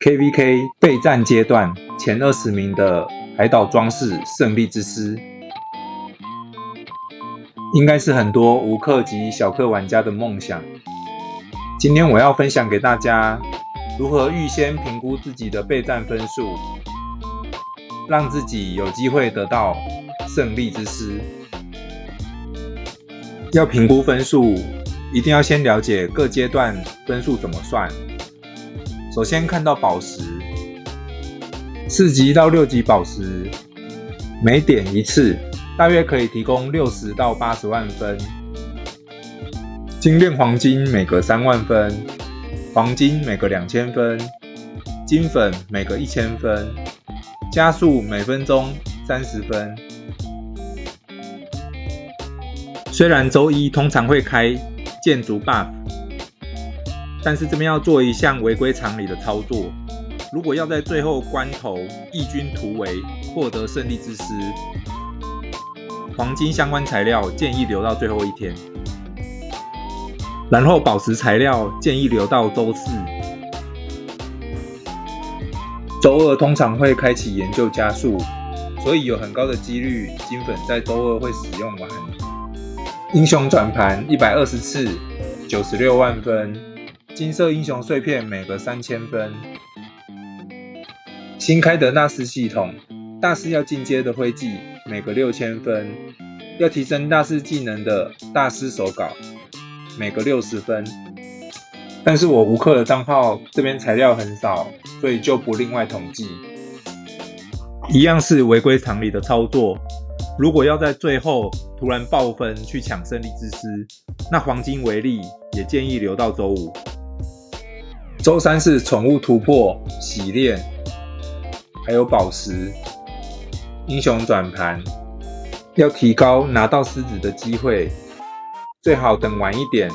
KVK 备战阶段前20名的海岛装饰胜利之师，应该是很多无氪及小氪玩家的梦想。今天我要分享给大家如何预先评估自己的备战分数，让自己有机会得到胜利之师。要评估分数，一定要先了解各阶段分数怎么算。首先看到宝石，4级到6级宝石，每点一次，大约可以提供60到80万分。精炼黄金每隔3万分，黄金每隔2000分，金粉每隔1000分，加速每分钟30分。虽然周一通常会开建筑 buff， 但是这边要做一项违规常理的操作。如果要在最后关头异军突围，获得胜利之师，黄金相关材料建议留到最后一天，然后宝石材料建议留到周4。周2通常会开启研究加速，所以有很高的几率金粉在周2会使用完。英雄转盘120次96万分，金色英雄碎片每隔3000分。新开的大师系统，大师要进阶的徽记每隔6000分，要提升大师技能的大师手稿每隔60分。但是我无氪的账号这边材料很少，所以就不另外统计。一样是违规常理的操作。如果要在最后突然爆分去抢胜利之师，那黄金为例，也建议留到周5。周3是宠物突破、洗炼，还有宝石、英雄转盘，要提高拿到狮子的机会，最好等晚一点，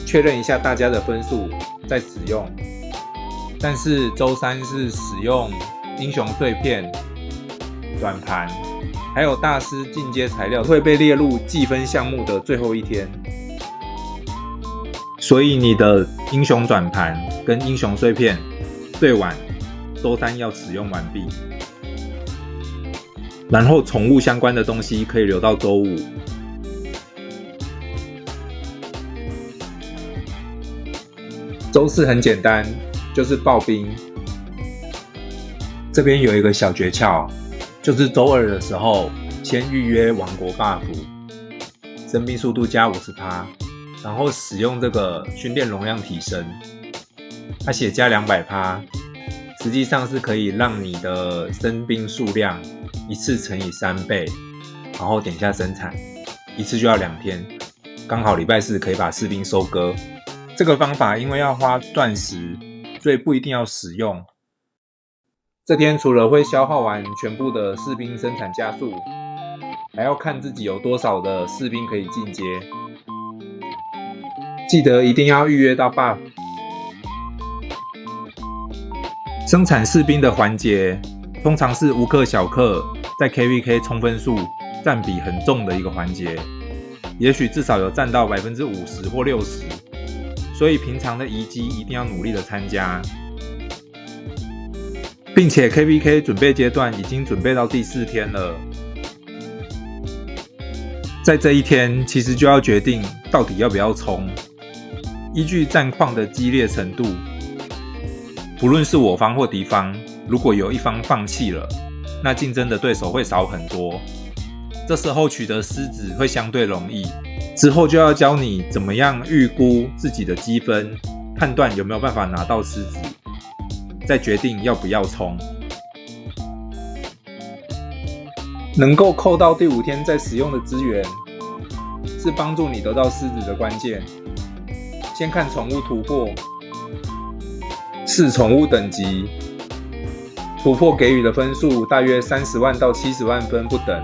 确认一下大家的分数再使用。但是周3是使用英雄碎片、转盘，还有大师进阶材料会被列入计分项目的最后一天，所以你的英雄转盘跟英雄碎片最晚周3要使用完毕，然后宠物相关的东西可以留到周5。周4很简单，就是爆兵。这边有一个小诀窍，就是周2的时候先预约王国 buff， 生命速度加 50%， 然后使用这个训练容量提升，它血加 200%， 实际上是可以让你的生兵数量一次乘以3倍，然后点下生产，一次就要2天，刚好礼拜4可以把士兵收割。这个方法因为要花钻石，所以不一定要使用。这天除了会消耗完全部的士兵生产加速，还要看自己有多少的士兵可以进阶。记得一定要预约到 buff。生产士兵的环节，通常是无氪小氪在 KVK 冲分数占比很重的一个环节，也许至少有占到 50% 或 60%， 所以平常的遗迹一定要努力的参加。并且 KVK 准备阶段已经准备到第4天了，在这一天其实就要决定到底要不要冲。依据战况的激烈程度，不论是我方或敌方，如果有一方放弃了，那竞争的对手会少很多，这时候取得狮子会相对容易。之后就要教你怎么样预估自己的积分，判断有没有办法拿到狮子，再决定要不要冲。能够扣到第5天再使用的资源，是帮助你得到狮子的关键。先看宠物突破，是宠物等级，突破给予的分数大约30万到70万分不等。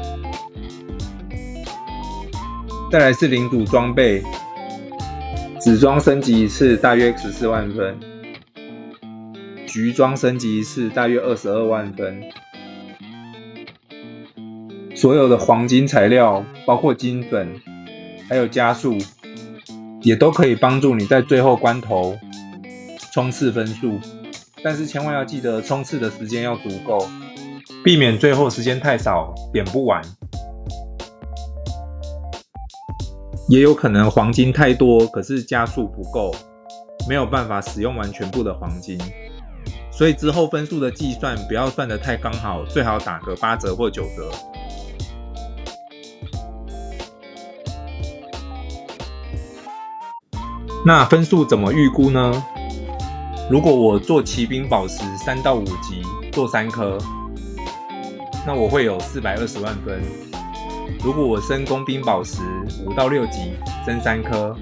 再来是领主装备，紫装升级一次大约14万分，橘装升级一次大约22万分。所有的黄金材料，包括金粉，还有加速，也都可以帮助你在最后关头冲刺分数。但是千万要记得冲刺的时间要足够，避免最后时间太少点不完。也有可能黄金太多，可是加速不够，没有办法使用完全部的黄金。所以之后分数的计算不要算得太刚好，最好打个8折或9折。那分数怎么预估呢？如果我做骑兵宝石3到5级，做3颗，那我会有420万分。如果我升工兵宝石5到6级，升3颗，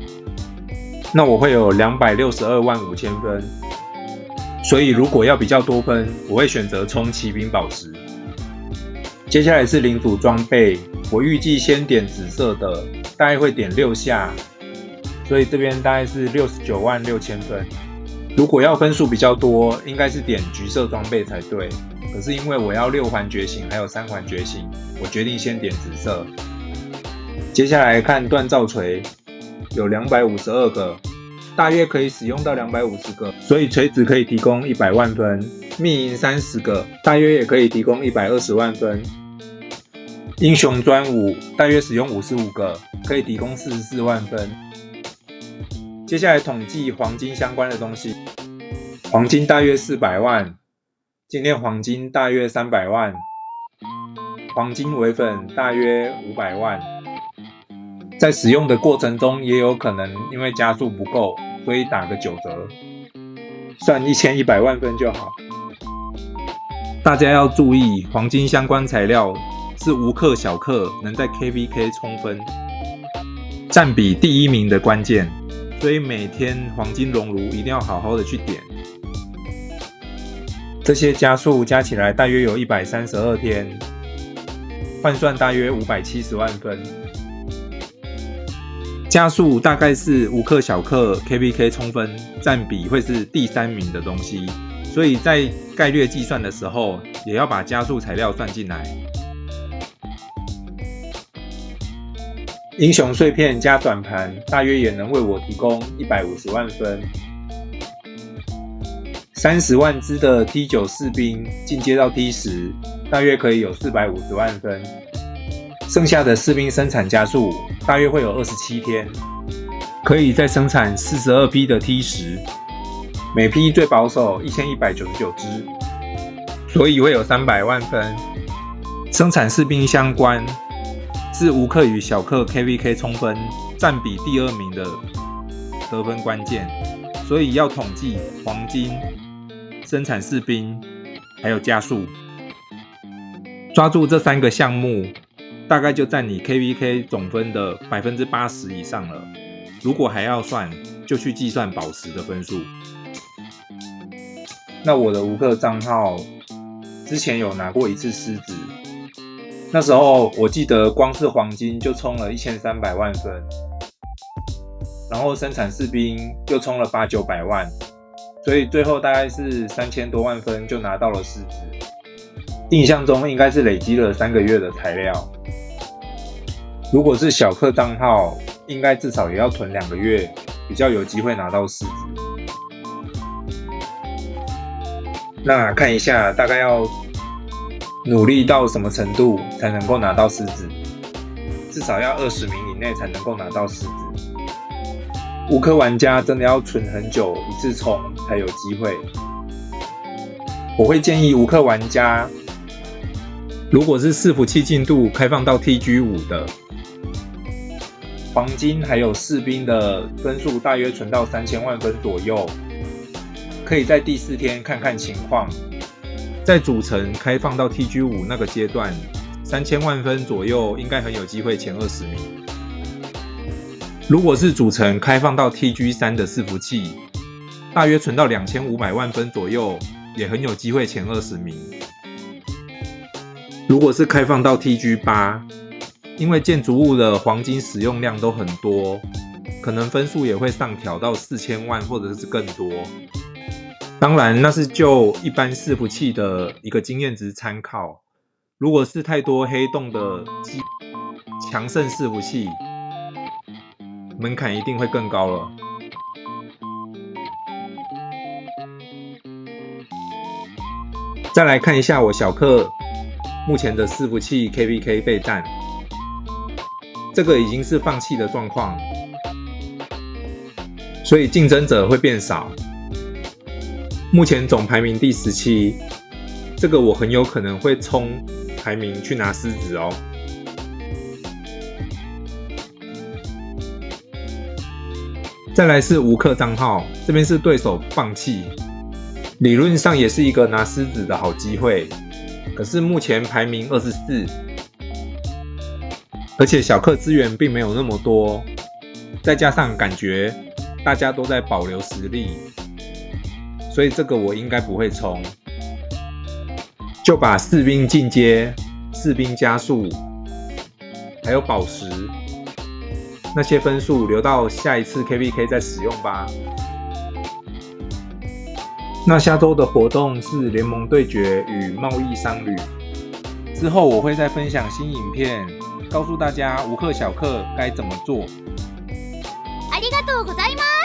那我会有262万5千分。所以如果要比较多分，我会选择冲骑兵宝石。接下来是领主装备，我预计先点紫色的，大概会点6下，所以这边大概是69万6千分。如果要分数比较多，应该是点橘色装备才对。可是因为我要6环觉醒，还有3环觉醒，我决定先点紫色。接下来看锻造锤，有252个，大约可以使用到250个，所以锤子可以提供100万分。秘银30个，大约也可以提供120万分。英雄专武，大约使用55个，可以提供44万分。接下来统计黄金相关的东西，黄金大约400万，精炼黄金大约300万，黄金微粉大约500万。在使用的过程中，也有可能因为加速不够，所以打个9折，算1100万分就好。大家要注意，黄金相关材料是无氪小氪，能在 KVK 冲分，占比第1名的关键。所以每天黄金熔炉一定要好好的去点。这些加速加起来大约有132天，换算大约570万分。加速大概是无氪小氪 KVK 冲分，占比会是第3名的东西，所以在概略计算的时候，也要把加速材料算进来。英雄碎片加短盘，大约也能为我提供150万分。30万只的 T9 士兵进阶到 T10，大约可以有450万分。剩下的士兵生产加速大约会有27天，可以再生产42批的 T10，每批最保守1199只，所以会有300万分。生产士兵相关是无氪与小氪 KVK 冲分，占比第2名的得分关键，所以要统计黄金、生产士兵还有加速，抓住这3个项目，大概就占你 KVK 总分的 80% 以上了。如果还要算，就去计算宝石的分数。那我的无氪账号之前有拿过1次狮子，那时候我记得光是黄金就冲了1300万分，然后生产士兵又冲了800-900万，所以最后大概是3000多万分就拿到了狮子。印象中应该是累积了3个月的材料。如果是小氪账号，应该至少也要囤2个月，比较有机会拿到狮子。那看一下大概要努力到什么程度才能够拿到狮子？至少要20名以内才能够拿到狮子。无氪玩家真的要存很久，一次冲才有机会。我会建议无氪玩家，如果是伺服器进度开放到 TG5 的，黄金还有士兵的分数大约存到3000万分左右，可以在第4天看看情况。在主城开放到 TG5 那个阶段，3000万分左右应该很有机会前20名。如果是主城开放到 TG3 的伺服器，大约存到2500万分左右，也很有机会前20名。如果是开放到 TG8，因为建筑物的黄金使用量都很多，可能分数也会上调到4000万或者是更多。当然那是就一般伺服器的一个经验值参考，如果是太多黑洞的强盛伺服器，门槛一定会更高了。再来看一下我小克目前的伺服器 KVK 备弹，这个已经是放弃的状况，所以竞争者会变少。目前总排名第17，这个我很有可能会冲排名去拿狮子哦。再来是无氪账号，这边是对手放弃，理论上也是一个拿狮子的好机会，可是目前排名24，而且小克资源并没有那么多，再加上感觉大家都在保留实力，所以这个我应该不会冲，就把士兵进阶、士兵加速还有宝石那些分数留到下一次 KVK 再使用吧。那下周的活动是联盟对决与贸易商旅，之后我会再分享新影片，告诉大家无氪小氪该怎么做。ありがとうございます。